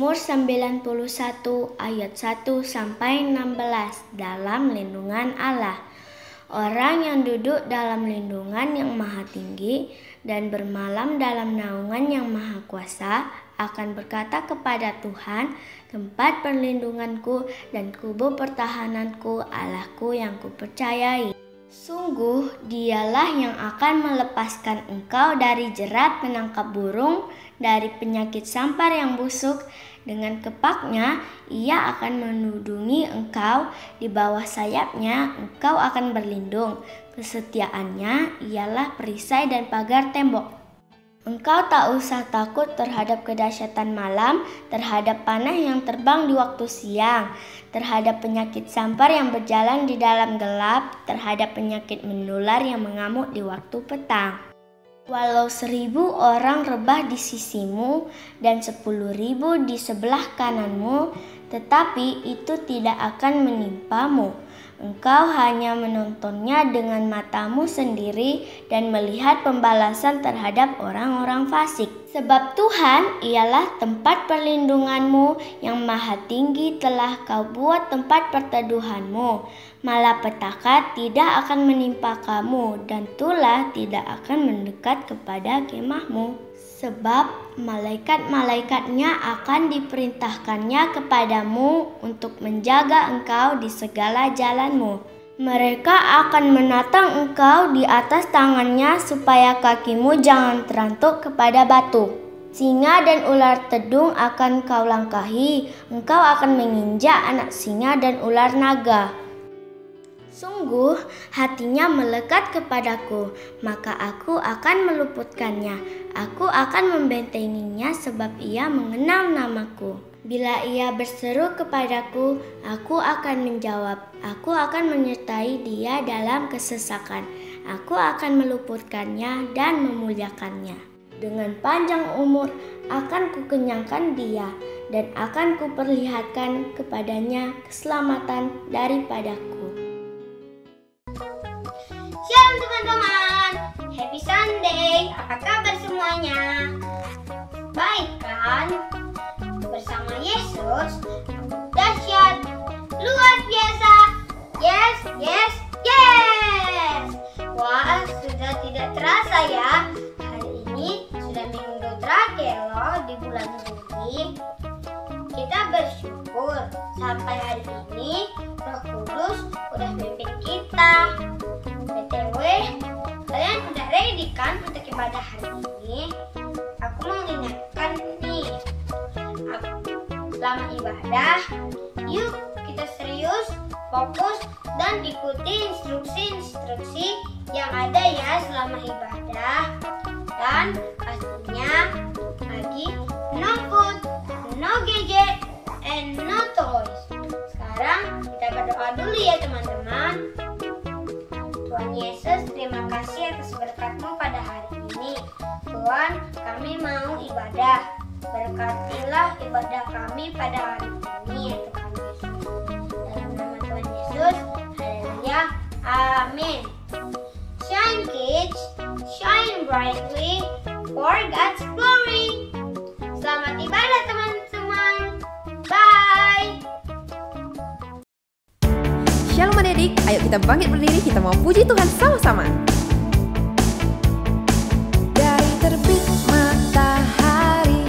Mazmur 91 ayat 1 sampai 16 dalam lindungan Allah. Orang yang duduk dalam lindungan yang maha tinggi dan bermalam dalam naungan yang maha kuasa akan berkata kepada Tuhan, tempat perlindunganku dan kubu pertahananku, Allahku yang kupercayai. Sungguh dialah yang akan melepaskan engkau dari jerat penangkap burung, dari penyakit sampar yang busuk. Dengan kepaknya ia akan menudungi engkau, di bawah sayapnya engkau akan berlindung. Kesetiaannya ialah perisai dan pagar tembok. Engkau tak usah takut terhadap kedahsyatan malam, terhadap panah yang terbang di waktu siang, terhadap penyakit sampar yang berjalan di dalam gelap, terhadap penyakit menular yang mengamuk di waktu petang. Walau 1000 orang rebah di sisimu dan 10.000 di sebelah kananmu, tetapi itu tidak akan menimpamu. Engkau hanya menontonnya dengan matamu sendiri dan melihat pembalasan terhadap orang-orang fasik. Sebab Tuhan ialah tempat perlindunganmu, yang maha tinggi telah kau buat tempat perteduhanmu. Malapetaka tidak akan menimpa kamu, dan tulah tidak akan mendekat kepada kemahmu. Sebab malaikat-malaikatnya akan diperintahkannya kepadamu untuk menjaga engkau di segala jalanmu. Mereka akan menatang engkau di atas tangannya supaya kakimu jangan terantuk kepada batu. Singa dan ular tedung akan kau langkahi, engkau akan menginjak anak singa dan ular naga. Sungguh hatinya melekat kepadaku, maka aku akan meluputkannya. Aku akan membentenginya sebab ia mengenal namaku. Bila ia berseru kepadaku, aku akan menjawab. Aku akan menyertai dia dalam kesesakan. Aku akan meluputkannya dan memuliakannya. Dengan panjang umur akan kukenyangkan dia, dan akan kuperlihatkan kepadanya keselamatan daripadaku. Shalom teman-teman, happy Sunday, apa kabar semuanya? Baik kan? Bersama Yesus, dahsyat, luar biasa, yes, yes, yes. Wah, sudah tidak terasa ya, hari ini sudah minggu terakhir loh di bulan Juli. Kita bersyukur sampai hari ini Roh Kudus udah pimpin kita. BTW, kalian udah ready kan untuk ibadah hari ini? Aku mau ingatkan nih, selama ibadah, yuk kita serius, fokus, dan ikuti instruksi-instruksi yang ada ya selama ibadah. Dan pastinya lagi no food, no gadget, and no toys. Sekarang kita berdoa dulu ya teman-teman. Tuhan Yesus, terima kasih atas berkat-Mu pada hari ini. Tuhan, kami mau ibadah. Berkatilah ibadah kami pada hari ini ya Tuhan Yesus. Dalam nama Tuhan Yesus, haleluya, amin. Shine kids, shine brightly for God's glory. Selamat ibadah teman-teman. Bye. Shalom adik-adik, ayo kita bangkit berdiri, kita mau puji Tuhan sama-sama. Dari terbit matahari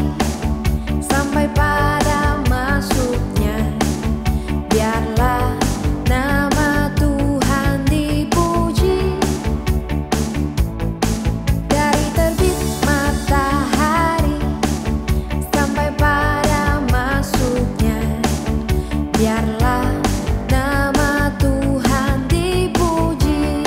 sampai pada masuknya, biarlah nama Tuhan dipuji. Dari terbit matahari sampai pada masuknya, biarlah nama Tuhan dipuji.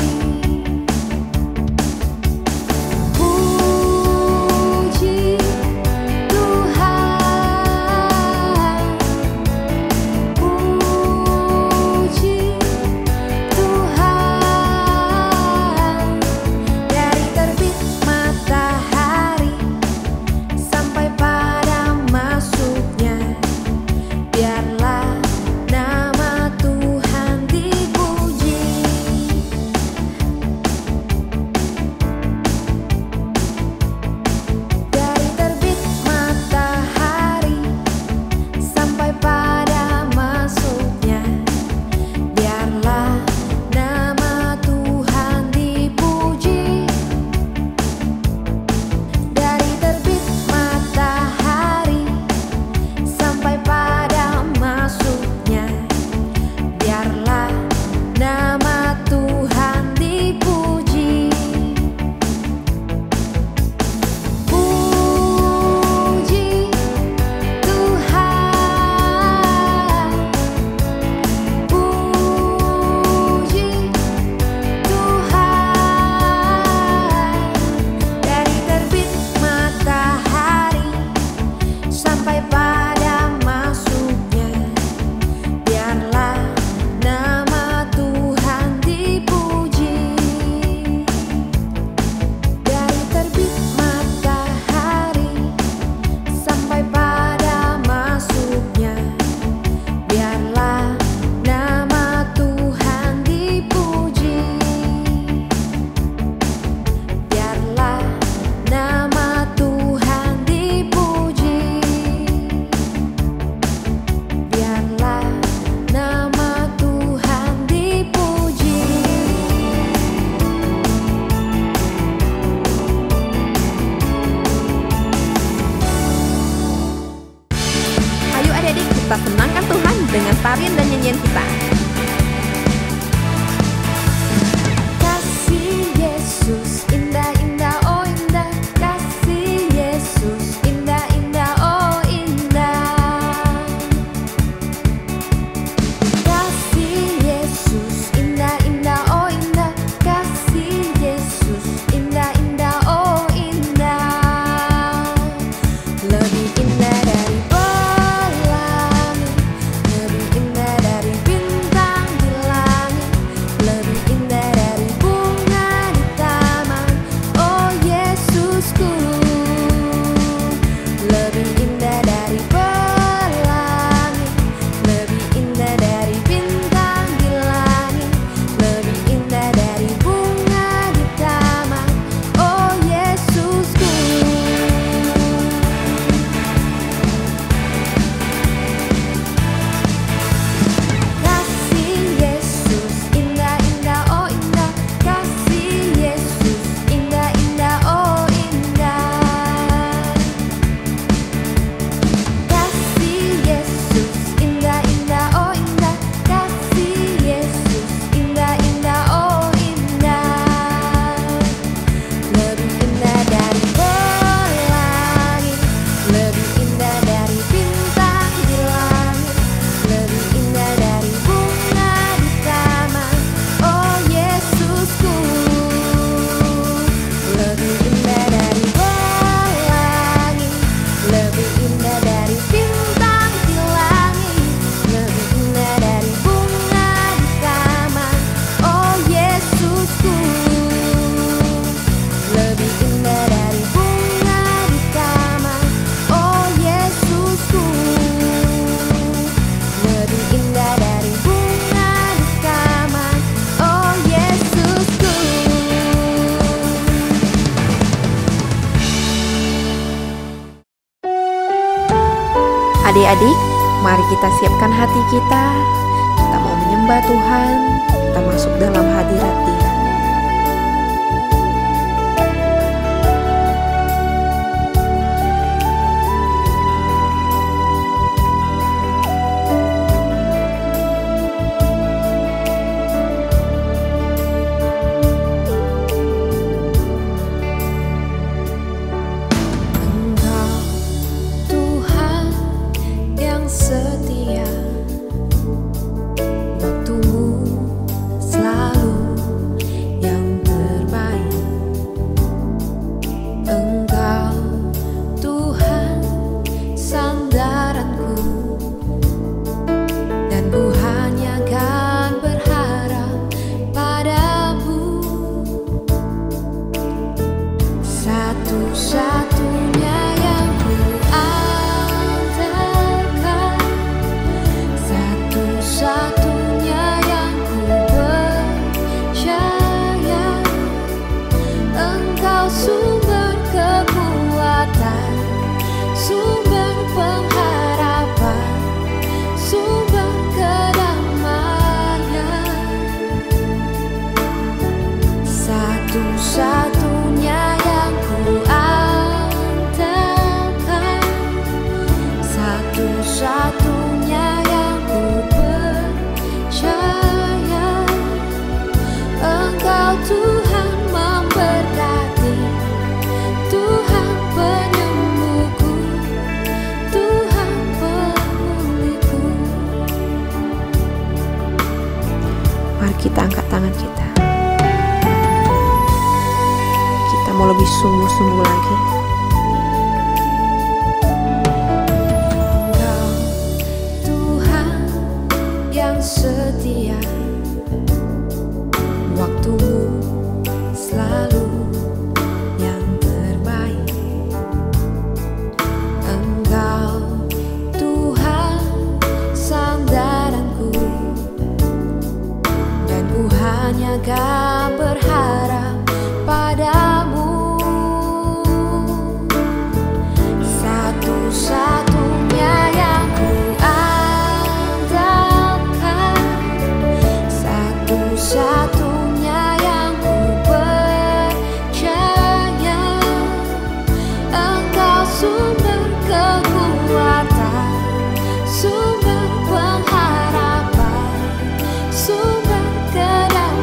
Adik-adik, mari kita siapkan hati kita. Kita mau menyembah Tuhan, kita masuk dalam hadirat Dia. Setia, waktumu selalu yang terbaik. Engkau Tuhan sandaranku, dan ku hanya kan berharap padamu. Satu-satunya yang ku satunya yang ku percaya, Engkau sumber kekuatan, sumber pengharapan, sumber kedamaian. Satu-satunya yang ku andalkan, satu-satunya yang ku percaya, Engkau Tuhan memberkati, Tuhan penyembuhku, Tuhan pemulihku. Mari kita angkat tangan kita. Kita mau lebih sungguh-sungguh lagi. Engkau Tuhan yang setia, waktumu selalu yang terbaik. Engkau Tuhan sandaranku, dan ku hanya kan berharap padamu. Satu-satunya yang ku andalkan, satu-satunya yang ku percaya, Engkau sumber kekuatan, sumber pengharapan, sumber kedamaian.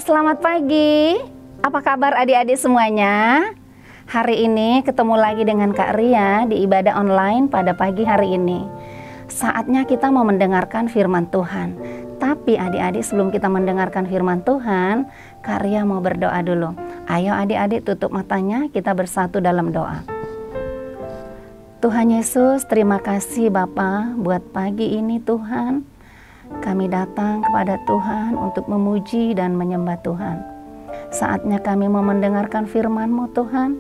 Selamat pagi. Apa kabar adik-adik semuanya? Hari ini ketemu lagi dengan Kak Ria di ibadah online pada pagi hari ini. Saatnya kita mau mendengarkan firman Tuhan. Tapi adik-adik, sebelum kita mendengarkan firman Tuhan, Kak Ria mau berdoa dulu. Ayo adik-adik tutup matanya, kita bersatu dalam doa. Tuhan Yesus, terima kasih Bapa buat pagi ini Tuhan. Kami datang kepada Tuhan untuk memuji dan menyembah Tuhan. Saatnya kami mau mendengarkan firman-Mu Tuhan.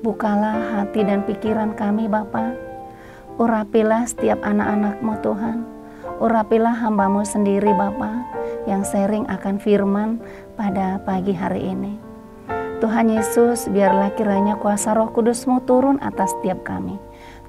Bukalah hati dan pikiran kami Bapa. Urapilah setiap anak-anak-Mu Tuhan. Urapilah hamba-Mu sendiri Bapa yang sharing akan firman pada pagi hari ini. Tuhan Yesus, biarlah kiranya kuasa Roh Kudus-Mu turun atas setiap kami.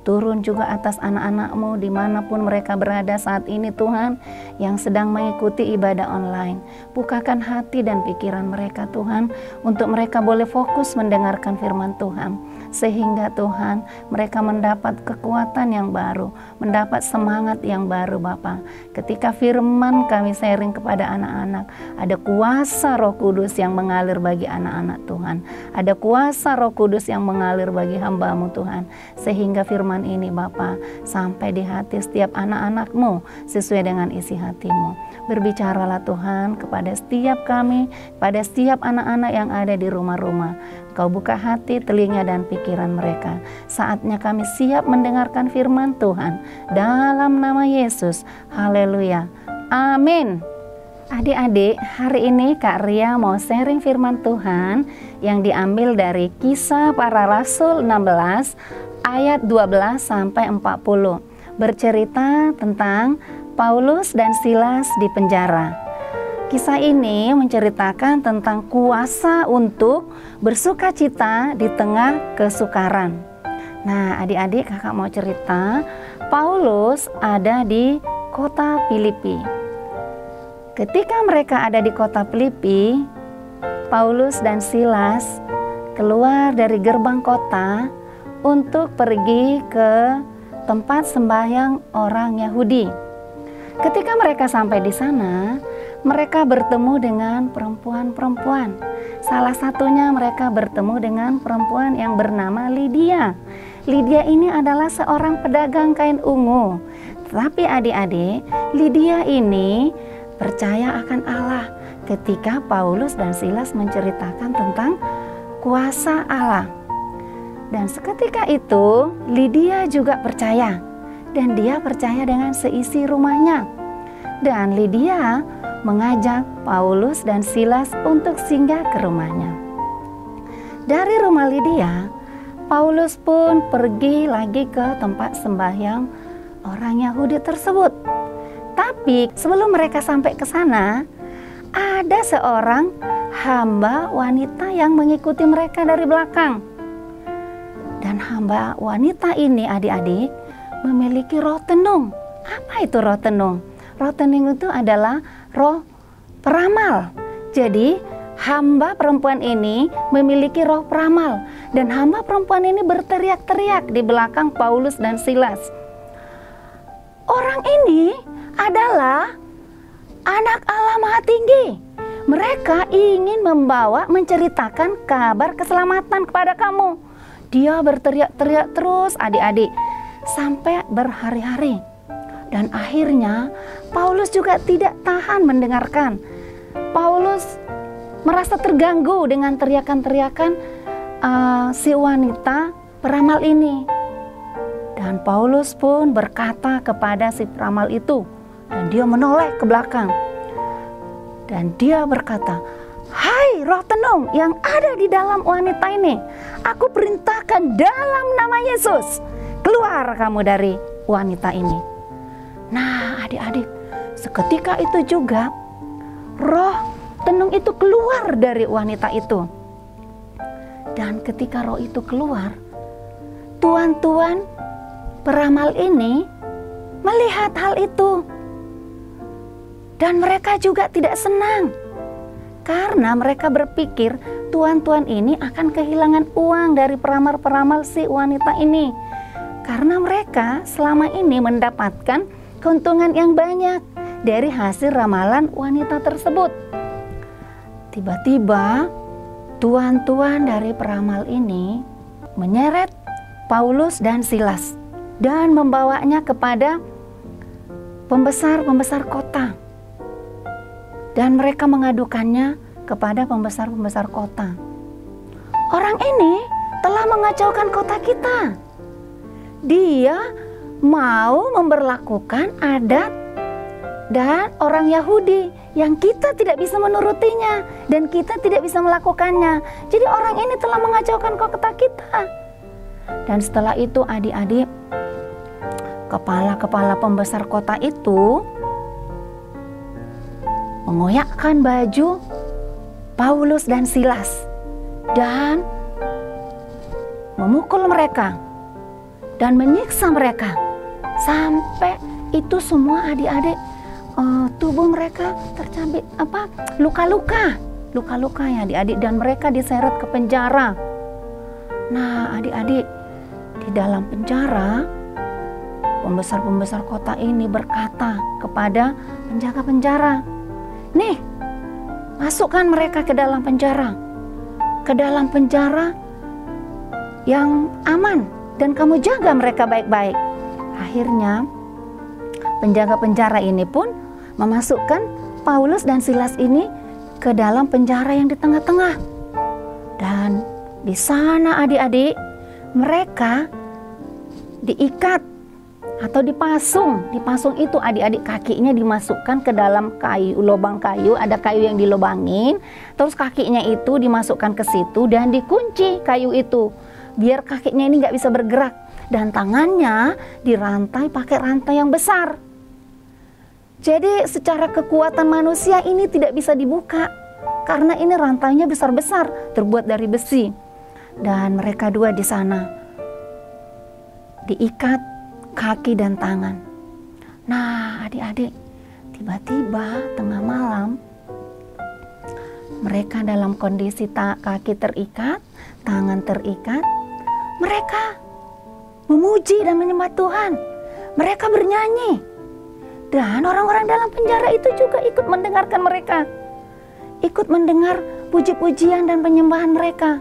Turun juga atas anak-anak-Mu dimanapun mereka berada saat ini Tuhan, yang sedang mengikuti ibadah online. Bukakan hati dan pikiran mereka Tuhan, untuk mereka boleh fokus mendengarkan firman Tuhan, sehingga Tuhan mereka mendapat kekuatan yang baru, mendapat semangat yang baru Bapa. Ketika firman kami sharing kepada anak-anak, ada kuasa Roh Kudus yang mengalir bagi anak-anak Tuhan, ada kuasa Roh Kudus yang mengalir bagi hamba-Mu Tuhan, sehingga firman ini Bapa sampai di hati setiap anak-anak-Mu sesuai dengan isi hati-Mu. Berbicaralah Tuhan kepada setiap kami, pada setiap anak-anak yang ada di rumah-rumah. Kau buka hati, telinga dan pikiran mereka. Saatnya kami siap mendengarkan firman Tuhan dalam nama Yesus. Haleluya. Amin. Adik-adik, hari ini Kak Ria mau sharing firman Tuhan yang diambil dari Kisah Para Rasul 16 ayat 12 sampai 40. Bercerita tentang Paulus dan Silas di penjara. Kisah ini menceritakan tentang kuasa untuk bersukacita di tengah kesukaran. Nah, adik-adik, kakak mau cerita, Paulus ada di kota Filipi. Ketika mereka ada di kota Filipi, Paulus dan Silas keluar dari gerbang kota untuk pergi ke tempat sembahyang orang Yahudi. Ketika mereka sampai di sana, mereka bertemu dengan perempuan-perempuan. Salah satunya mereka bertemu dengan perempuan yang bernama Lydia. Lydia ini adalah seorang pedagang kain ungu. Tetapi adik-adik, Lydia ini percaya akan Allah ketika Paulus dan Silas menceritakan tentang kuasa Allah. Dan seketika itu Lydia juga percaya, dan dia percaya dengan seisi rumahnya. Dan Lydia mengajak Paulus dan Silas untuk singgah ke rumahnya. Dari rumah Lydia, Paulus pun pergi lagi ke tempat sembahyang orang Yahudi tersebut. Tapi sebelum mereka sampai ke sana, ada seorang hamba wanita yang mengikuti mereka dari belakang. Dan hamba wanita ini adik-adik memiliki roh tenung. Apa itu roh tenung? Roh tenung itu adalah roh peramal. Jadi hamba perempuan ini memiliki roh peramal. Dan hamba perempuan ini berteriak-teriak di belakang Paulus dan Silas. Orang ini adalah anak Allah Maha Tinggi. Mereka ingin menceritakan kabar keselamatan kepada kamu. Dia berteriak-teriak terus adik-adik sampai berhari-hari. Dan akhirnya Paulus juga tidak tahan mendengarkan. Paulus merasa terganggu dengan teriakan-teriakan si wanita peramal ini. Dan Paulus pun berkata kepada si peramal itu, dan dia menoleh ke belakang. Dan dia berkata, "Hai roh tenung yang ada di dalam wanita ini, aku perintahkan dalam nama Yesus, keluar kamu dari wanita ini." Nah adik-adik, seketika itu juga roh tenung itu keluar dari wanita itu. Dan ketika roh itu keluar, tuan-tuan peramal ini melihat hal itu. Dan mereka juga tidak senang, karena mereka berpikir tuan-tuan ini akan kehilangan uang dari peramal-peramal si wanita ini. Karena mereka selama ini mendapatkan keuntungan yang banyak dari hasil ramalan wanita tersebut. Tiba-tiba tuan-tuan dari peramal ini menyeret Paulus dan Silas dan membawanya kepada pembesar-pembesar kota. Dan mereka mengadukannya kepada pembesar-pembesar kota. Orang ini telah mengacaukan kota kita. Dia mau memberlakukan adat dan orang Yahudi yang kita tidak bisa menurutinya dan kita tidak bisa melakukannya. Jadi orang ini telah mengacaukan kota kita. Dan setelah itu adik-adik, kepala-kepala pembesar kota itu mengoyakkan baju Paulus dan Silas dan memukul mereka dan menyiksa mereka sampai itu semua adik-adik tubuh mereka tercabik luka-luka ya adik-adik, dan mereka diseret ke penjara. Nah adik-adik, di dalam penjara pembesar-pembesar kota ini berkata kepada penjaga penjara, "Nih, masukkan mereka ke dalam penjara yang aman dan kamu jaga mereka baik-baik." Akhirnya penjaga penjara ini pun memasukkan Paulus dan Silas ini ke dalam penjara yang di tengah-tengah. Dan di sana adik-adik, mereka diikat atau dipasung itu adik-adik, kakinya dimasukkan ke dalam kayu, lubang kayu, ada kayu yang dilubangin, terus kakinya itu dimasukkan ke situ dan dikunci kayu itu biar kakinya ini nggak bisa bergerak, dan tangannya dirantai pakai rantai yang besar. Jadi secara kekuatan manusia ini tidak bisa dibuka karena ini rantainya besar-besar terbuat dari besi, dan mereka dua di sana diikat kaki dan tangan. Nah adik-adik, tiba-tiba tengah malam mereka dalam kondisi kaki terikat, tangan terikat, mereka memuji dan menyembah Tuhan. Mereka bernyanyi, dan orang-orang dalam penjara itu juga ikut mendengarkan mereka, ikut mendengar puji-pujian dan penyembahan mereka.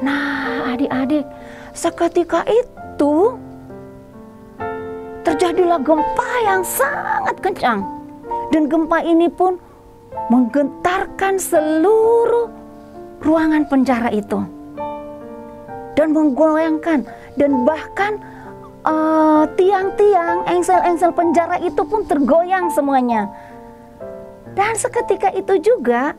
Nah adik-adik, seketika itu terjadilah gempa yang sangat kencang, dan gempa ini pun menggentarkan seluruh ruangan penjara itu dan menggoyangkan, dan bahkan tiang-tiang, engsel-engsel penjara itu pun tergoyang semuanya. Dan seketika itu juga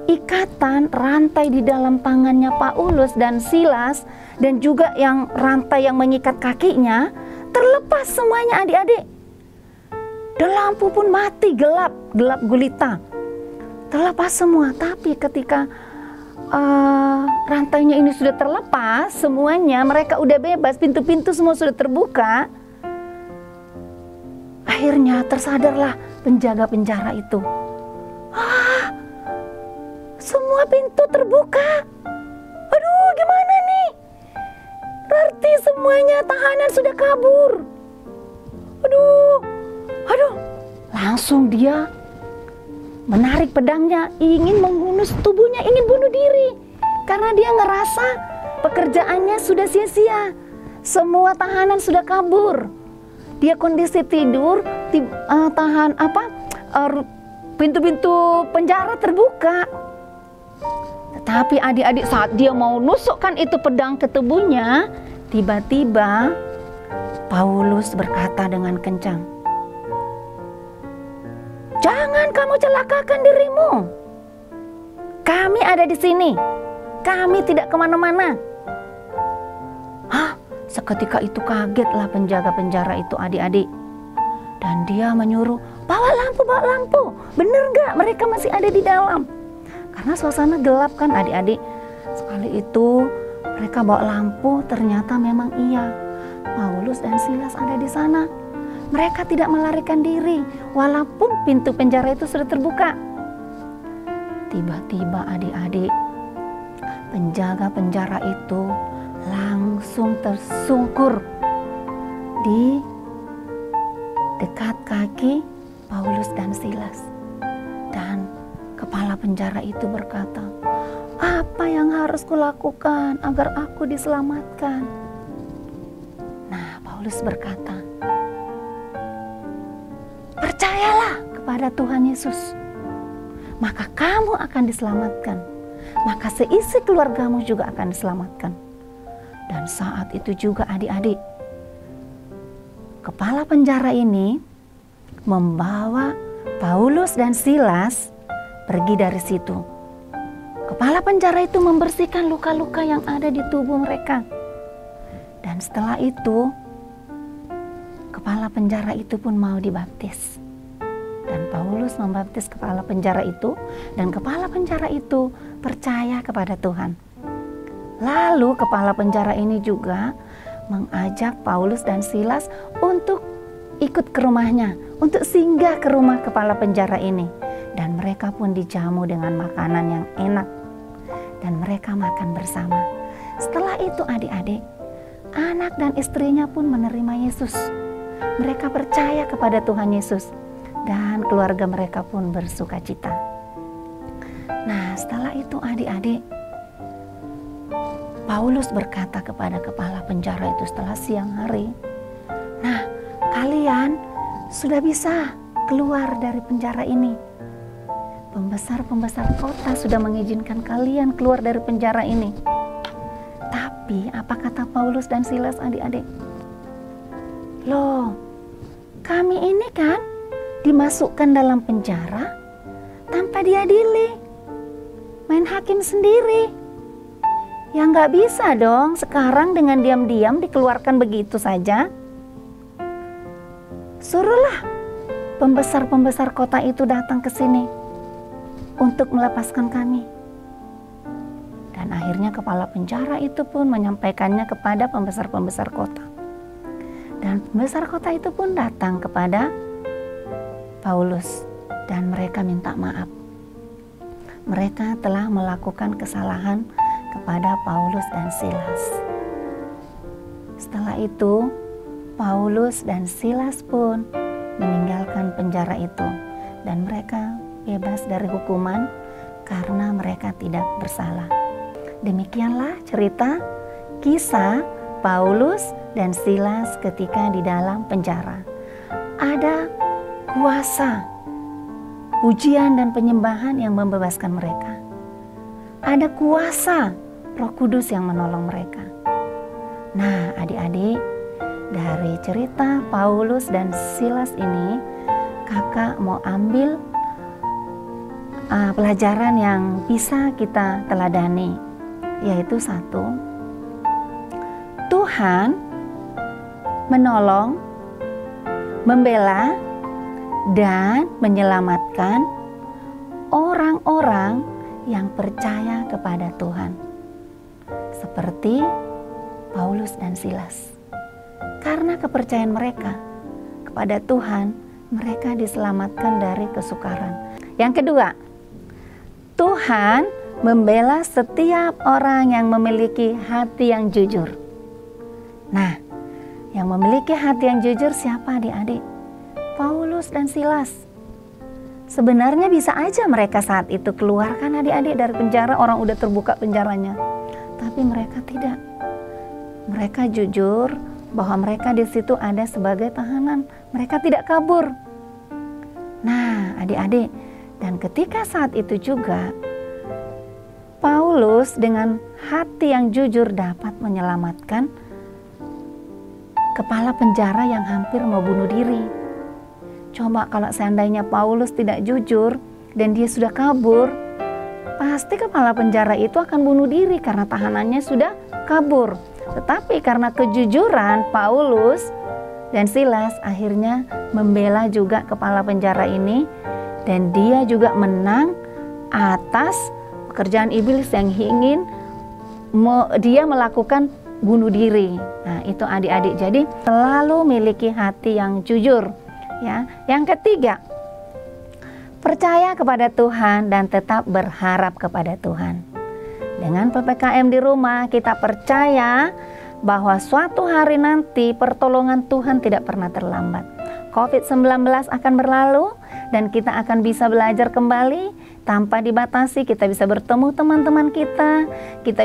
ikatan rantai di dalam tangannya Paulus dan Silas, dan juga yang rantai yang mengikat kakinya terlepas semuanya adik-adik. Dan lampu pun mati, gelap gulita, terlepas semua. Tapi ketika rantainya ini sudah terlepas semuanya, mereka udah bebas, pintu-pintu semua sudah terbuka. Akhirnya tersadarlah penjaga penjara itu. Semua pintu terbuka. Aduh, gimana nih? Berarti semuanya tahanan sudah kabur. Aduh, langsung dia menarik pedangnya, ingin menghunus tubuhnya, ingin bunuh diri. Karena dia ngerasa pekerjaannya sudah sia-sia. Semua tahanan sudah kabur. Dia kondisi tidur, pintu-pintu penjara terbuka. Tetapi adik-adik, saat dia mau nusukkan itu pedang ke tubuhnya, tiba-tiba Paulus berkata dengan kencang, "Jangan kamu celakakan dirimu. Kami ada di sini. Kami tidak kemana-mana." Seketika itu kagetlah penjaga penjara itu adik-adik. Dan dia menyuruh, bawa lampu. Bener gak mereka masih ada di dalam? Karena suasana gelap kan adik-adik. Sekali itu mereka bawa lampu, ternyata memang iya, Paulus dan Silas ada di sana. Mereka tidak melarikan diri walaupun pintu penjara itu sudah terbuka. Tiba-tiba adik-adik, penjaga penjara itu langsung tersungkur di dekat kaki Paulus dan Silas, dan kepala kepala penjara itu berkata, "Apa yang harus kulakukan agar aku diselamatkan?" Nah, Paulus berkata, "Percayalah kepada Tuhan Yesus, maka kamu akan diselamatkan, maka seisi keluargamu juga akan diselamatkan." Dan saat itu juga adik-adik, kepala penjara ini membawa Paulus dan Silas pergi dari situ. Kepala penjara itu membersihkan luka-luka yang ada di tubuh mereka. Dan setelah itu, kepala penjara itu pun mau dibaptis. Dan Paulus membaptis kepala penjara itu, dan kepala penjara itu percaya kepada Tuhan. Lalu kepala penjara ini juga mengajak Paulus dan Silas untuk ikut ke rumahnya, untuk singgah ke rumah kepala penjara ini. Dan mereka pun dijamu dengan makanan yang enak, dan mereka makan bersama. Setelah itu adik-adik, anak dan istrinya pun menerima Yesus. Mereka percaya kepada Tuhan Yesus, dan keluarga mereka pun bersuka cita. Nah, setelah itu adik-adik, Paulus berkata kepada kepala penjara itu setelah siang hari, "Nah, kalian sudah bisa keluar dari penjara ini. Pembesar-pembesar kota sudah mengizinkan kalian keluar dari penjara ini." Tapi apa kata Paulus dan Silas adik-adik? "Loh, kami ini kan dimasukkan dalam penjara tanpa diadili, main hakim sendiri. Ya nggak bisa dong sekarang dengan diam-diam dikeluarkan begitu saja. Suruhlah pembesar-pembesar kota itu datang ke sini untuk melepaskan kami." Dan akhirnya kepala penjara itu pun menyampaikannya kepada pembesar-pembesar kota. Dan pembesar kota itu pun datang kepada Paulus dan mereka minta maaf. Mereka telah melakukan kesalahan kepada Paulus dan Silas. Setelah itu, Paulus dan Silas pun meninggalkan penjara itu dan mereka bebas dari hukuman karena mereka tidak bersalah. Demikianlah cerita kisah Paulus dan Silas ketika di dalam penjara. Ada kuasa, pujian dan penyembahan yang membebaskan mereka. Ada kuasa Roh Kudus yang menolong mereka. Nah, adik-adik, dari cerita Paulus dan Silas ini, kakak mau ambil pelajaran yang bisa kita teladani, yaitu satu, Tuhan menolong, membela, dan menyelamatkan orang-orang yang percaya kepada Tuhan, seperti Paulus dan Silas. Karena kepercayaan mereka kepada Tuhan, mereka diselamatkan dari kesukaran. Yang kedua, Tuhan membela setiap orang yang memiliki hati yang jujur. Nah, yang memiliki hati yang jujur siapa adik-adik? Paulus dan Silas. Sebenarnya bisa aja mereka saat itu keluar kan adik-adik dari penjara, orang udah terbuka penjaranya. Tapi mereka tidak. Mereka jujur bahwa mereka di situ ada sebagai tahanan. Mereka tidak kabur. Nah, adik-adik, dan ketika saat itu juga Paulus dengan hati yang jujur dapat menyelamatkan kepala penjara yang hampir mau bunuh diri. Coba kalau seandainya Paulus tidak jujur dan dia sudah kabur, pasti kepala penjara itu akan bunuh diri karena tahanannya sudah kabur. Tetapi karena kejujuran Paulus dan Silas akhirnya membela juga kepala penjara ini, dan dia juga menang atas pekerjaan iblis yang ingin dia melakukan bunuh diri. Nah, itu adik-adik, jadi selalu miliki hati yang jujur. Ya, yang ketiga, percaya kepada Tuhan dan tetap berharap kepada Tuhan. Dengan PPKM di rumah, kita percaya bahwa suatu hari nanti pertolongan Tuhan tidak pernah terlambat. COVID-19 akan berlalu dan kita akan bisa belajar kembali tanpa dibatasi. Kita bisa bertemu teman-teman kita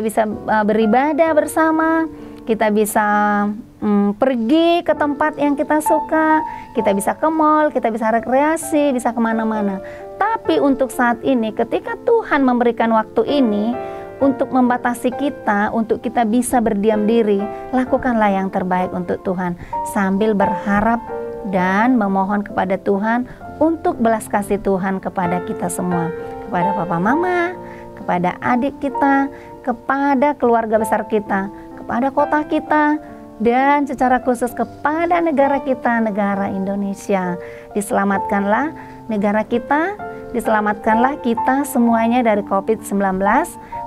bisa beribadah bersama, kita bisa pergi ke tempat yang kita suka, kita bisa ke mall, kita bisa rekreasi, bisa kemana-mana. Tapi untuk saat ini, ketika Tuhan memberikan waktu ini untuk membatasi kita, untuk kita bisa berdiam diri, lakukanlah yang terbaik untuk Tuhan sambil berharap dan memohon kepada Tuhan untuk belas kasih Tuhan kepada kita semua, kepada papa mama, kepada adik kita, kepada keluarga besar kita, kepada kota kita, dan secara khusus kepada negara kita, negara Indonesia. Diselamatkanlah negara kita, diselamatkanlah kita semuanya dari COVID-19.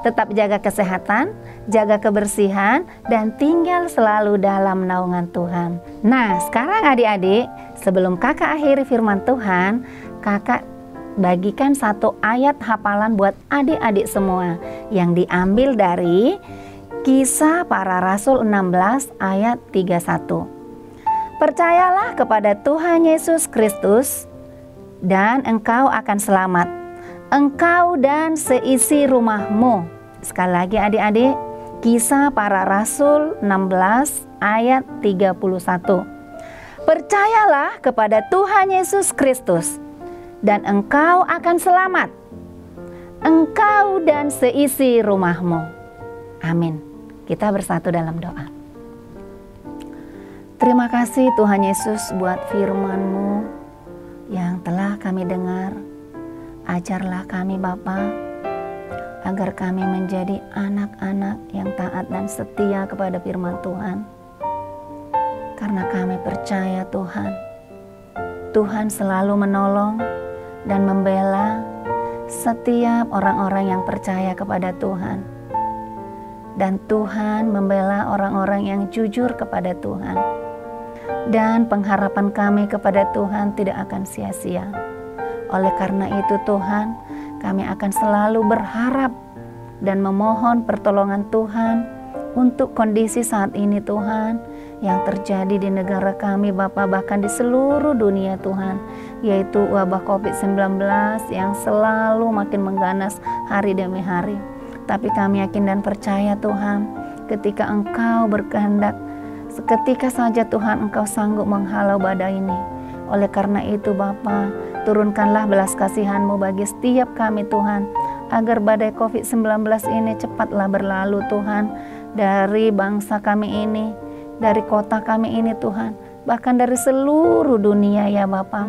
Tetap jaga kesehatan, jaga kebersihan, dan tinggal selalu dalam naungan Tuhan. Nah, sekarang adik-adik, sebelum kakak akhiri firman Tuhan, kakak bagikan satu ayat hafalan buat adik-adik semua yang diambil dari Kisah Para Rasul 16 ayat 31. Percayalah kepada Tuhan Yesus Kristus dan engkau akan selamat, engkau dan seisi rumahmu. Sekali lagi adik-adik, Kisah Para Rasul 16 ayat 31. Percayalah kepada Tuhan Yesus Kristus dan engkau akan selamat, engkau dan seisi rumahmu. Amin. Kita bersatu dalam doa. Terima kasih Tuhan Yesus buat firman-Mu yang telah kami dengar. Ajarlah kami Bapa, agar kami menjadi anak-anak yang taat dan setia kepada firman Tuhan. Karena kami percaya Tuhan, Tuhan selalu menolong dan membela setiap orang-orang yang percaya kepada Tuhan. Dan Tuhan membela orang-orang yang jujur kepada Tuhan. Dan pengharapan kami kepada Tuhan tidak akan sia-sia. Oleh karena itu Tuhan, kami akan selalu berharap dan memohon pertolongan Tuhan untuk kondisi saat ini Tuhan, yang terjadi di negara kami Bapa, bahkan di seluruh dunia Tuhan, yaitu wabah COVID-19 yang selalu makin mengganas hari demi hari. Tapi kami yakin dan percaya Tuhan, ketika Engkau berkehendak, seketika saja Tuhan Engkau sanggup menghalau badai ini. Oleh karena itu Bapa, turunkanlah belas kasihan-Mu bagi setiap kami Tuhan, agar badai COVID-19 ini cepatlah berlalu Tuhan, dari bangsa kami ini, dari kota kami ini Tuhan, bahkan dari seluruh dunia ya Bapa.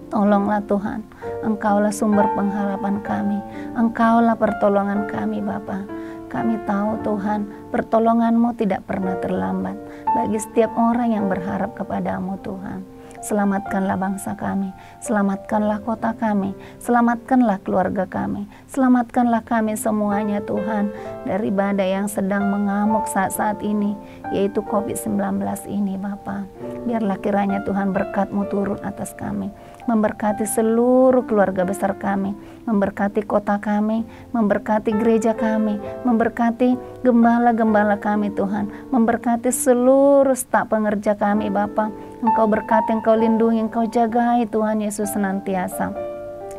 Tolonglah Tuhan, Engkaulah sumber pengharapan kami, Engkaulah pertolongan kami Bapa. Kami tahu Tuhan, pertolongan-Mu tidak pernah terlambat bagi setiap orang yang berharap kepadamu Tuhan. Selamatkanlah bangsa kami, selamatkanlah kota kami, selamatkanlah keluarga kami, selamatkanlah kami semuanya Tuhan dari badai yang sedang mengamuk saat-saat ini, yaitu COVID-19 ini Bapa. Biarlah kiranya Tuhan berkat-Mu turun atas kami, memberkati seluruh keluarga besar kami, memberkati kota kami, memberkati gereja kami, memberkati gembala-gembala kami Tuhan, memberkati seluruh staf pengerja kami Bapa. Engkau berkati, Engkau lindungi, Engkau jagai Tuhan Yesus senantiasa.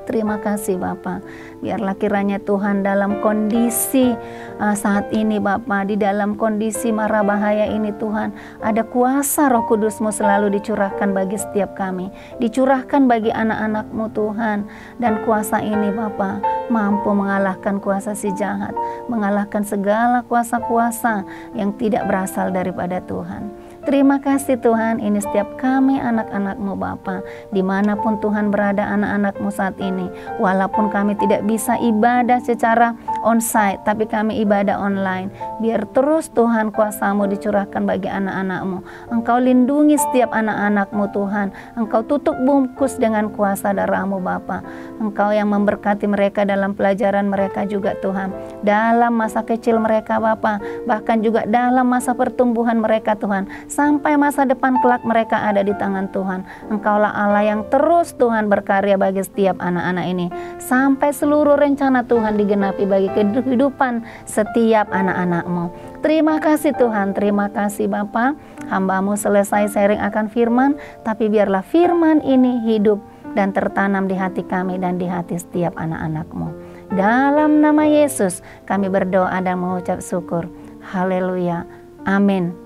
Terima kasih Bapa. Biarlah kiranya Tuhan dalam kondisi saat ini Bapa, di dalam kondisi mara bahaya ini Tuhan, ada kuasa Roh Kudus-Mu selalu dicurahkan bagi setiap kami, dicurahkan bagi anak-anak-Mu Tuhan. Dan kuasa ini Bapa mampu mengalahkan kuasa si jahat, mengalahkan segala kuasa-kuasa yang tidak berasal daripada Tuhan. Terima kasih Tuhan, ini setiap kami anak-anak-Mu Bapa, dimanapun Tuhan berada anak-anak-Mu saat ini. Walaupun kami tidak bisa ibadah secara onsite, tapi kami ibadah online. Biar terus Tuhan kuasa-Mu dicurahkan bagi anak-anak-Mu. Engkau lindungi setiap anak-anak-Mu Tuhan. Engkau tutup bungkus dengan kuasa darah-Mu Bapa. Engkau yang memberkati mereka dalam pelajaran mereka juga Tuhan. Dalam masa kecil mereka Bapa, bahkan juga dalam masa pertumbuhan mereka Tuhan. Sampai masa depan kelak mereka ada di tangan Tuhan. Engkaulah Allah yang terus Tuhan berkarya bagi setiap anak-anak ini. Sampai seluruh rencana Tuhan digenapi bagi kehidupan setiap anak-anak-Mu. Terima kasih Tuhan, terima kasih Bapa. Hamba-Mu selesai sharing akan firman, tapi biarlah firman ini hidup dan tertanam di hati kami dan di hati setiap anak-anak-Mu. Dalam nama Yesus kami berdoa dan mengucap syukur. Haleluya. Amin.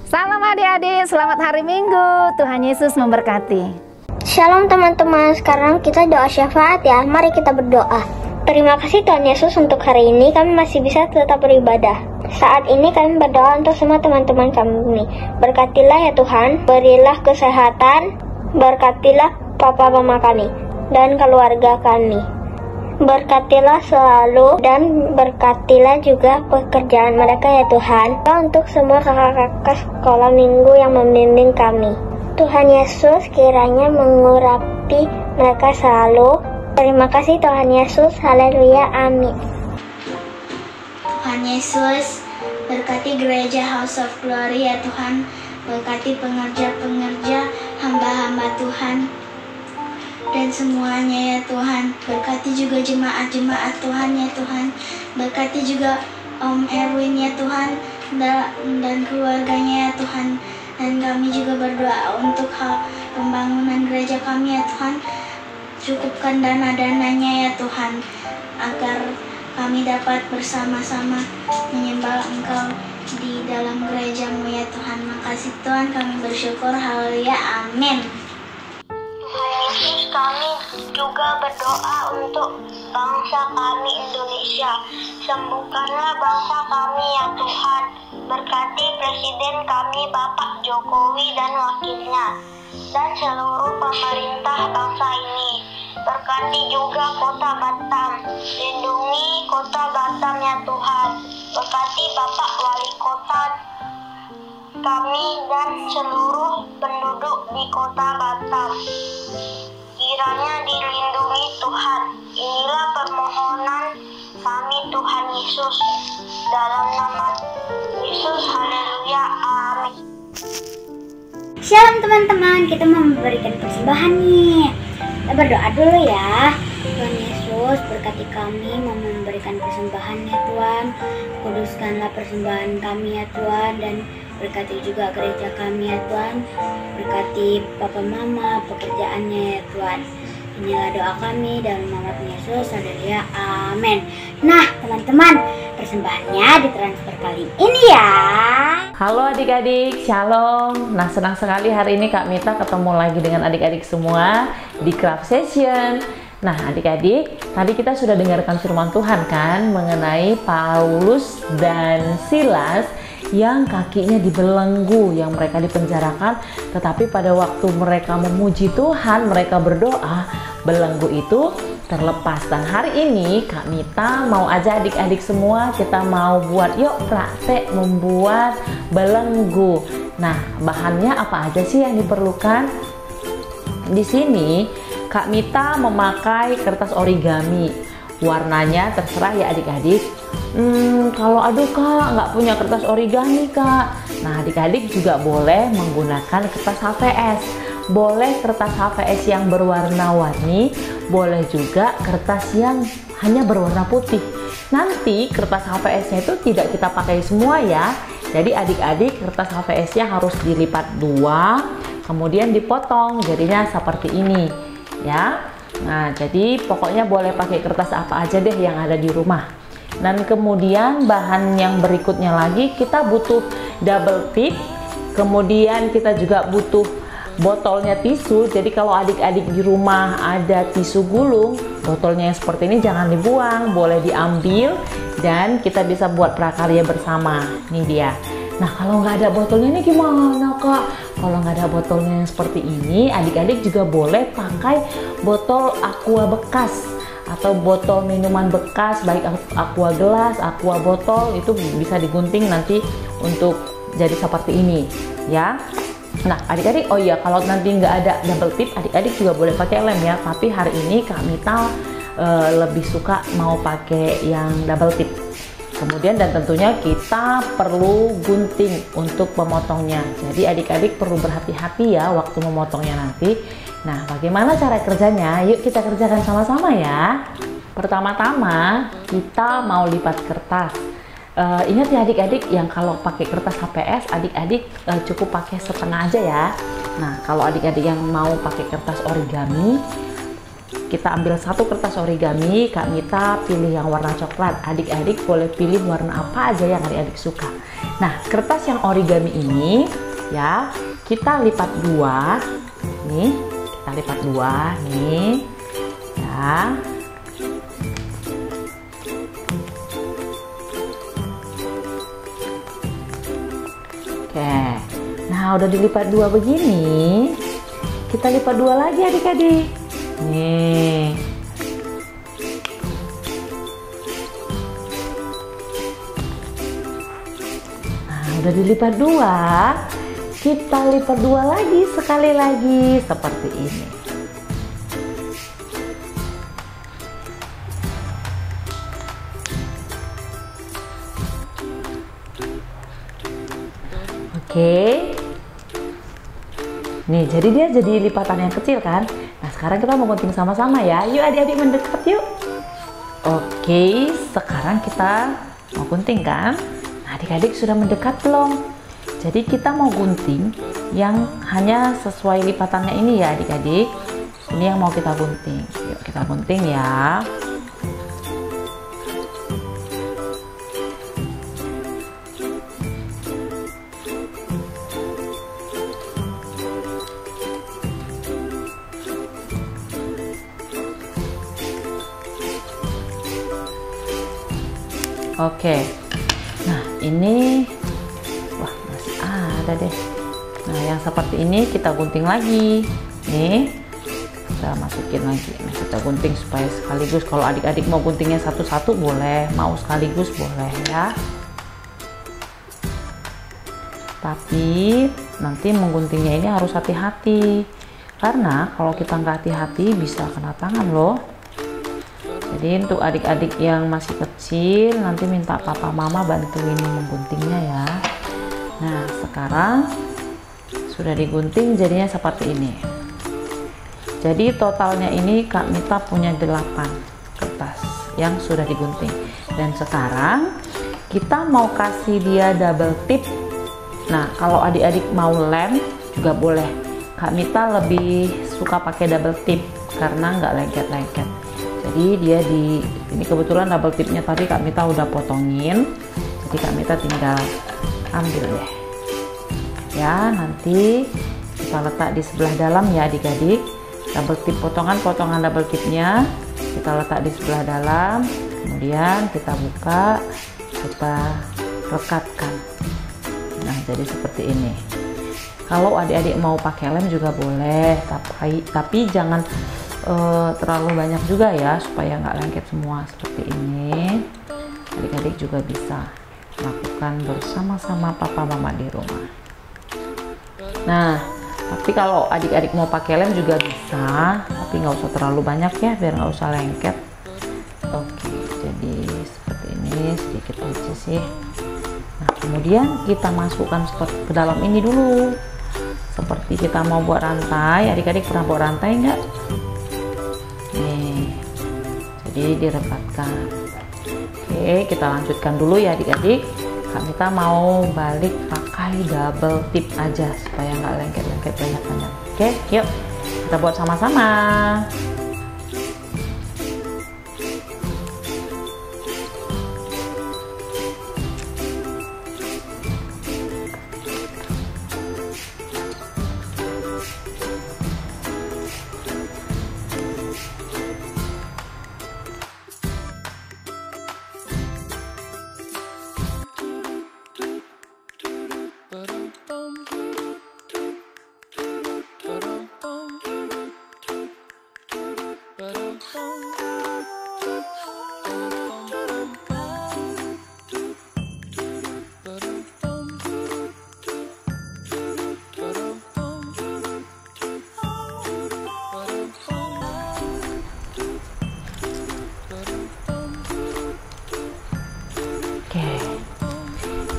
Salam adik-adik, selamat hari Minggu. Tuhan Yesus memberkati. Shalom teman-teman, sekarang kita doa syafaat ya. Mari kita berdoa. Terima kasih Tuhan Yesus untuk hari ini kami masih bisa tetap beribadah. Saat ini kami berdoa untuk semua teman-teman kami. Berkatilah ya Tuhan, berilah kesehatan, berkatilah papa mama kami dan keluarga kami. Berkatilah selalu dan berkatilah juga pekerjaan mereka ya Tuhan. Untuk semua kakak-kakak sekolah minggu yang membimbing kami. Tuhan Yesus kiranya mengurapi mereka selalu. Terima kasih Tuhan Yesus. Haleluya. Amin. Tuhan Yesus, berkati gereja House of Glory ya Tuhan. Berkati pengerja-pengerja, hamba-hamba Tuhan, dan semuanya ya Tuhan. Berkati juga jemaat-jemaat Tuhan ya Tuhan. Berkati juga Om Erwin ya Tuhan, dan keluarganya ya Tuhan. Dan kami juga berdoa untuk hal pembangunan gereja kami ya Tuhan. Cukupkan dana-dananya ya Tuhan, agar kami dapat bersama-sama menyembah Engkau di dalam gereja-Mu ya Tuhan. Makasih Tuhan, kami bersyukur. Haleluya. Amin. Tuhan Yesus, kami juga berdoa untuk bangsa kami Indonesia. Sembuhkanlah bangsa kami ya Tuhan. Berkati Presiden kami Bapak Jokowi dan wakilnya, dan seluruh pemerintah bangsa ini. Berkati juga kota Batam. Lindungi kota Batam ya Tuhan. Berkati Bapak Wali Kota kami dan seluruh penduduk di kota Batam. Kiranya dilindungi Tuhan. Inilah permohonan kami Tuhan Yesus. Dalam nama Yesus, haleluya, amin. Shalom teman-teman, kita mau memberikan persembahan nih. Kita berdoa dulu ya. Tuhan Yesus, berkati kami mau memberikan persembahan ya Tuhan. Kuduskanlah persembahan kami ya Tuhan, dan berkati juga gereja kami ya Tuhan. Berkati papa mama pekerjaannya ya Tuhan. Inilah doa kami dalam nama Yesus, haleluya, amin. Nah teman-teman, persembahannya ditransfer kali ini ya. Halo adik-adik, shalom. Nah, senang sekali hari ini Kak Mita ketemu lagi dengan adik-adik semua di Craft Session. Nah adik-adik, tadi kita sudah dengarkan firman Tuhan kan mengenai Paulus dan Silas yang kakinya dibelenggu, yang mereka dipenjarakan, tetapi pada waktu mereka memuji Tuhan, mereka berdoa, belenggu itu terlepas. Dan hari ini Kak Mita mau aja adik-adik semua, kita mau buat yuk praktek membuat belenggu. Nah, bahannya apa aja sih yang diperlukan? Di sini Kak Mita memakai kertas origami. Warnanya terserah ya adik-adik. Kalau aduh Kak nggak punya kertas origami Kak, nah adik-adik juga boleh menggunakan kertas HVS. Boleh kertas HVS yang berwarna-warni, boleh juga kertas yang hanya berwarna putih. Nanti kertas HVS-nya itu tidak kita pakai semua ya. Jadi adik-adik kertas HVS-nya harus dilipat dua, kemudian dipotong jadinya seperti ini ya. Nah, jadi pokoknya boleh pakai kertas apa aja deh yang ada di rumah. Dan kemudian bahan yang berikutnya lagi, kita butuh double tip. Kemudian kita juga butuh botolnya tisu. Jadi kalau adik-adik di rumah ada tisu gulung, botolnya yang seperti ini jangan dibuang, boleh diambil dan kita bisa buat prakarya bersama. Ini dia. Nah, kalau nggak ada botolnya ini gimana Kak? Kalau nggak ada botolnya yang seperti ini, adik-adik juga boleh pakai botol aqua bekas atau botol minuman bekas, baik aqua gelas, aqua botol, itu bisa digunting nanti untuk jadi seperti ini ya. Nah adik-adik, oh iya, kalau nanti nggak ada double tip, adik-adik juga boleh pakai lem ya. Tapi hari ini Kak Mita lebih suka mau pakai yang double tip. Kemudian dan tentunya kita perlu gunting untuk memotongnya. Jadi adik-adik perlu berhati-hati ya waktu memotongnya nanti. Nah, bagaimana cara kerjanya? Yuk kita kerjakan sama-sama ya. Pertama-tama kita mau lipat kertas. Ingat ya adik-adik, yang kalau pakai kertas HVS, adik-adik cukup pakai setengah aja ya. Nah, kalau adik-adik yang mau pakai kertas origami, kita ambil satu kertas origami. Kak Mita pilih yang warna coklat, adik-adik boleh pilih warna apa aja yang adik-adik suka. Nah, kertas yang origami ini ya kita lipat dua nih, kita lipat dua nih ya. Oke, nah udah dilipat dua begini, kita lipat dua lagi adik-adik. Nih. Nah, udah dilipat dua, kita lipat dua lagi, sekali lagi seperti ini. Oke. Nih, jadi dia jadi lipatan yang kecil kan? Nah, sekarang kita mau gunting sama-sama ya. Yuk adik-adik mendekat yuk. Oke, sekarang kita mau gunting kan? Nah, adik-adik sudah mendekat belum? Jadi kita mau gunting yang hanya sesuai lipatannya ini ya adik-adik. Ini yang mau kita gunting. Yuk kita gunting ya. Oke, nah ini, wah masih ada deh. Nah yang seperti ini kita gunting lagi, nih kita masukin lagi. Nah kita gunting supaya sekaligus. Kalau adik-adik mau guntingnya satu-satu boleh, mau sekaligus boleh ya. Tapi nanti mengguntingnya ini harus hati-hati, karena kalau kita nggak hati-hati bisa kena tangan loh. Jadi untuk adik-adik yang masih kecil nanti minta papa mama bantuin mengguntingnya ya. Nah sekarang sudah digunting jadinya seperti ini. Jadi totalnya ini Kak Mita punya 8 kertas yang sudah digunting. Dan sekarang kita mau kasih dia double tip. Nah kalau adik-adik mau lem juga boleh. Kak Mita lebih suka pakai double tip karena nggak lengket-lengket. Jadi dia ini kebetulan double tipnya tadi Kak Mita udah potongin, jadi Kak Mita tinggal ambil deh ya. Nanti kita letak di sebelah dalam ya adik-adik. Double tip, potongan double tipnya kita letak di sebelah dalam, kemudian kita buka, kita rekatkan. Nah jadi seperti ini. Kalau adik-adik mau pakai lem juga boleh, tapi jangan terlalu banyak juga ya, supaya nggak lengket semua. Seperti ini adik-adik juga bisa lakukan bersama-sama papa mama di rumah. Nah tapi kalau adik-adik mau pakai lem juga bisa, tapi nggak usah terlalu banyak ya, biar nggak usah lengket. Oke, jadi seperti ini sedikit aja sih. Nah kemudian kita masukkan ke dalam ini dulu, seperti kita mau buat rantai. Adik-adik pernah buat rantai nggak? Nih, jadi direkatkan. Oke, kita lanjutkan dulu ya adik-adik. Kak Mita mau balik pakai double tip aja supaya nggak lengket-lengket banyak-banyak. Oke, yuk kita buat sama-sama.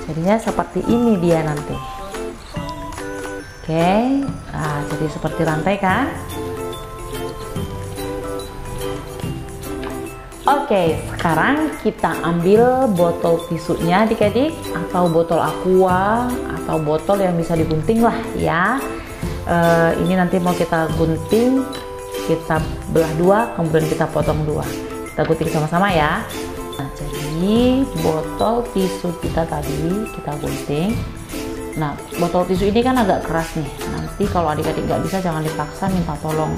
Jadinya seperti ini dia nanti. Oke, nah jadi seperti rantai kan? Oke, sekarang kita ambil botol tisunya adik-adik, atau botol aqua, atau botol yang bisa digunting lah ya. Ini nanti mau kita gunting kita belah dua, kemudian kita potong dua. Kita gunting sama-sama ya. Nah, jadi botol tisu kita tadi kita gunting. Nah, botol tisu ini kan agak keras nih. Nanti kalau adik-adik nggak bisa, jangan dipaksa, minta tolong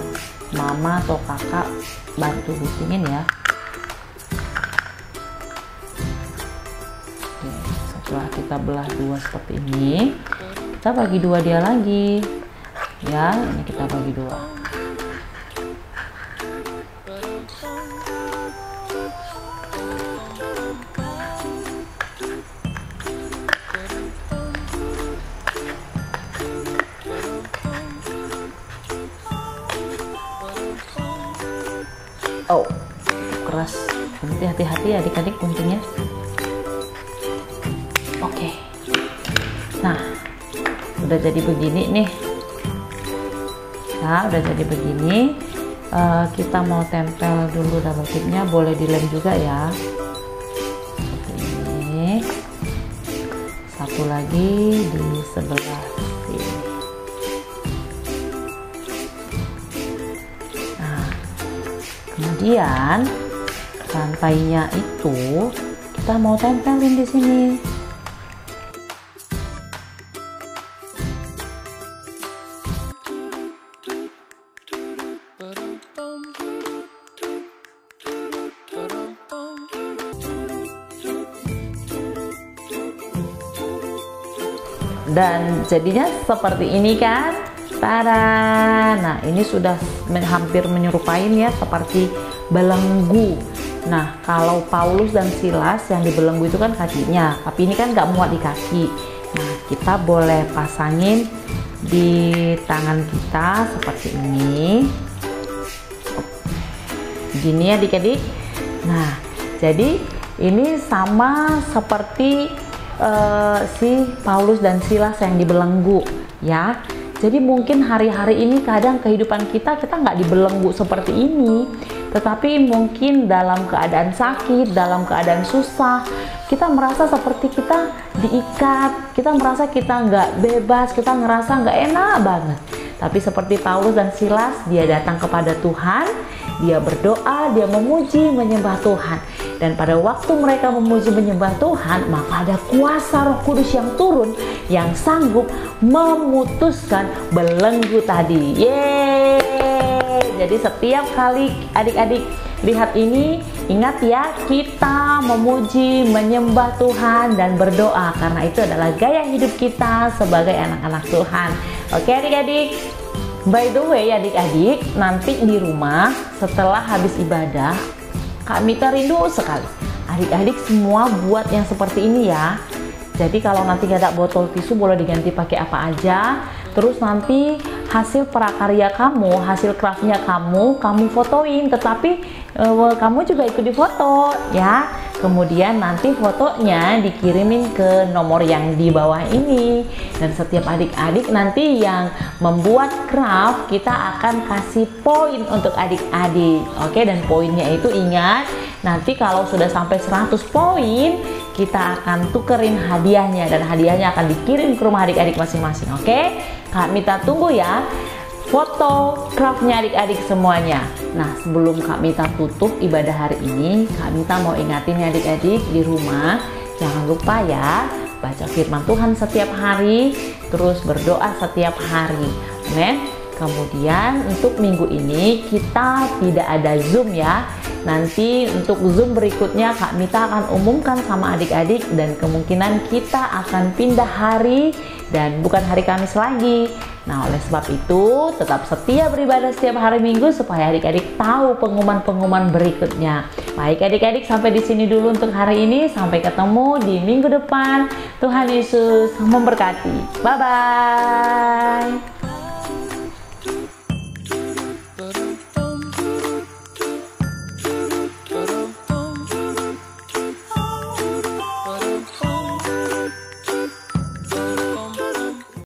mama atau kakak bantu guntingin ya. Oke, setelah kita belah dua seperti ini, kita bagi dua dia lagi. Ya, ini kita bagi dua. Oh, keras. Nanti hati-hati adik-adik guntingnya. Oke. Nah, udah jadi begini nih. Nah, udah jadi begini. Kita mau tempel dulu double tipnya, boleh dilem juga ya. Seperti ini. Satu lagi di sebelah sini. Kemudian rantainya itu kita mau tempelin di sini. Dan jadinya seperti ini kan. Tada! Nah, ini sudah hampir menyerupai ya seperti belenggu. Nah, kalau Paulus dan Silas yang di belenggu itu kan kakinya, tapi ini kan nggak muat di kaki. Nah, kita boleh pasangin di tangan kita seperti ini. Gini ya adik-adik. Nah, jadi ini sama seperti si Paulus dan Silas yang dibelenggu ya. Jadi mungkin hari-hari ini kadang kehidupan kita nggak dibelenggu seperti ini, tetapi mungkin dalam keadaan sakit, dalam keadaan susah, kita merasa seperti kita diikat, kita merasa kita nggak bebas, kita ngerasa nggak enak banget. Tapi seperti Paulus dan Silas, dia datang kepada Tuhan, dia berdoa, dia memuji, menyembah Tuhan. Dan pada waktu mereka memuji menyembah Tuhan, maka ada kuasa Roh Kudus yang turun, yang sanggup memutuskan belenggu tadi. Yeay! Jadi setiap kali adik-adik lihat ini, ingat ya, kita memuji, menyembah Tuhan dan berdoa, karena itu adalah gaya hidup kita sebagai anak-anak Tuhan. Oke adik-adik? By the way adik-adik, nanti di rumah setelah habis ibadah, Kak Mita rindu sekali adik-adik semua buat yang seperti ini ya. Jadi kalau nanti nggak ada botol tisu, boleh diganti pakai apa aja. Terus nanti hasil prakarya kamu, hasil craftnya kamu fotoin, tetapi kamu juga ikut difoto ya. Kemudian nanti fotonya dikirimin ke nomor yang di bawah ini. Dan setiap adik-adik nanti yang membuat craft, kita akan kasih poin untuk adik-adik. Oke, dan poinnya itu ingat, nanti kalau sudah sampai 100 poin, kita akan tukerin hadiahnya, dan hadiahnya akan dikirim ke rumah adik-adik masing-masing. Oke, Kak Mita tunggu ya foto craftnya adik-adik semuanya. Nah, sebelum Kak Mita tutup ibadah hari ini, Kak Mita mau ingatin ya adik-adik di rumah, jangan lupa ya baca firman Tuhan setiap hari, terus berdoa setiap hari. Amin. Kemudian untuk minggu ini kita tidak ada Zoom ya. Nanti untuk Zoom berikutnya Kak Mita akan umumkan sama adik-adik, dan kemungkinan kita akan pindah hari dan bukan hari Kamis lagi. Nah, oleh sebab itu tetap setia beribadah setiap hari Minggu supaya adik-adik tahu pengumuman-pengumuman berikutnya. Baik adik-adik, sampai di sini dulu untuk hari ini. Sampai ketemu di minggu depan. Tuhan Yesus memberkati. Bye-bye.